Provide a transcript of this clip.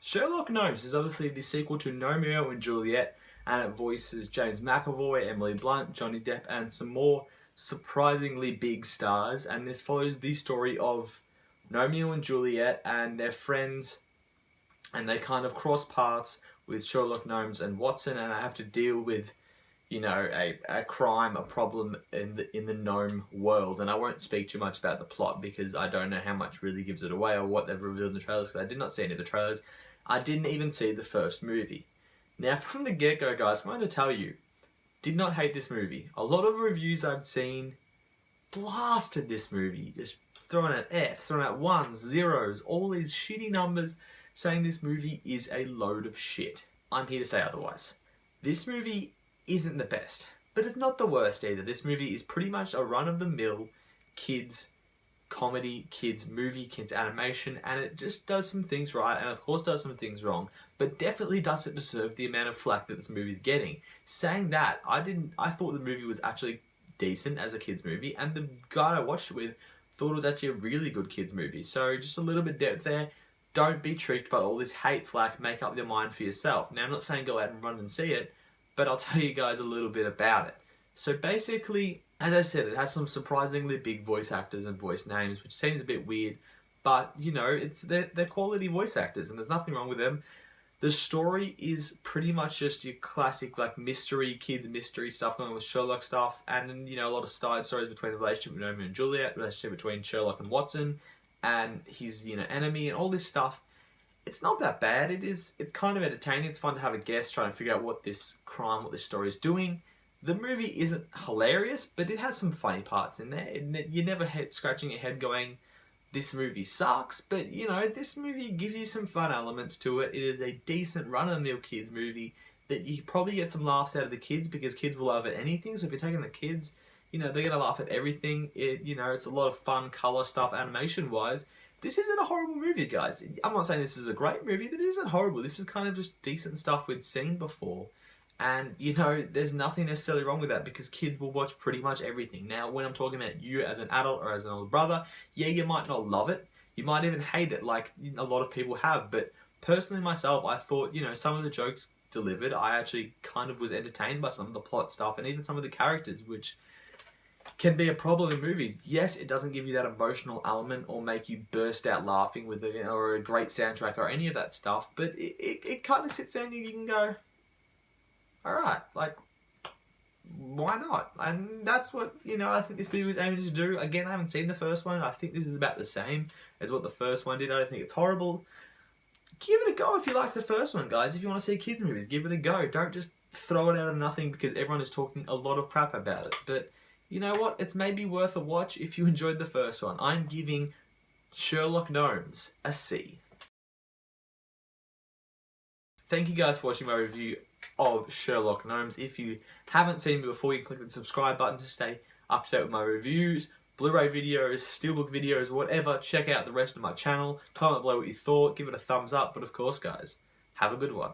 Sherlock Gnomes is obviously the sequel to Romeo and Juliet, and it voices James McAvoy, Emily Blunt, Johnny Depp, and some more surprisingly big stars. And this follows the story of Romeo and Juliet and their friends, and they kind of cross paths with Sherlock Gnomes and Watson, and they have to deal with, a crime, a problem in the gnome world. And I won't speak too much about the plot because I don't know how much really gives it away or what they've revealed in the trailers, because I did not see any of the trailers. I didn't even see the first movie. Now, from the get-go, guys, I'm going to tell you, did not hate this movie. A lot of reviews I've seen blasted this movie, just throwing out Fs, throwing out ones, zeros, all these shitty numbers, saying this movie is a load of shit. I'm here to say otherwise. This movie isn't the best, but it's not the worst either. This movie is pretty much a run-of-the-mill kids comedy, kids movie, kids animation, and it just does some things right, and of course does some things wrong, but definitely doesn't deserve the amount of flack that this movie is getting. Saying that, I thought the movie was actually decent as a kids movie, and the guy I watched it with thought it was actually a really good kids movie. So just a little bit of depth there. Don't be tricked by all this hate flack. Make up your mind for yourself. Now, I'm not saying go out and run and see it, but I'll tell you guys a little bit about it. So basically, as I said, it has some surprisingly big voice actors and voice names, which seems a bit weird, but they're quality voice actors and there's nothing wrong with them. The story is pretty much just your classic mystery, kids mystery stuff going on with Sherlock stuff, and a lot of side stories between the relationship with Romeo and Juliet, relationship between Sherlock and Watson, and his enemy, and all this stuff. It's not that bad. It's kind of entertaining. It's fun to have a guess, trying to figure out what this story is doing. The movie isn't hilarious, but it has some funny parts in there. You're never scratching your head going, this movie sucks, but this movie gives you some fun elements to it. It is a decent run-of-the-mill kids movie that you probably get some laughs out of the kids, because kids will laugh at anything. So if you're taking the kids, they're going to laugh at everything. It's a lot of fun color stuff animation-wise. This isn't a horrible movie, guys. I'm not saying this is a great movie, but it isn't horrible. This is kind of just decent stuff we'd seen before. And, there's nothing necessarily wrong with that, because kids will watch pretty much everything. Now, when I'm talking about you as an adult or as an older brother, yeah, you might not love it. You might even hate it, like a lot of people have. But personally, myself, I thought, some of the jokes delivered, I actually kind of was entertained by some of the plot stuff and even some of the characters, which can be a problem in movies. Yes, it doesn't give you that emotional element or make you burst out laughing with or a great soundtrack or any of that stuff, but it kind of sits there and you can go, alright, why not? And that's what, I think this movie was aiming to do. Again, I haven't seen the first one. I think this is about the same as what the first one did. I don't think it's horrible. Give it a go if you like the first one, guys. If you want to see kids movies, give it a go. Don't just throw it out of nothing because everyone is talking a lot of crap about it. But you know what? It's maybe worth a watch if you enjoyed the first one. I'm giving Sherlock Gnomes a C. Thank you guys for watching my review of Sherlock Gnomes. If you haven't seen me before, you can click the subscribe button to stay up to date with my reviews, Blu-ray videos, Steelbook videos, whatever. Check out the rest of my channel. Comment below what you thought. Give it a thumbs up. But of course, guys, have a good one.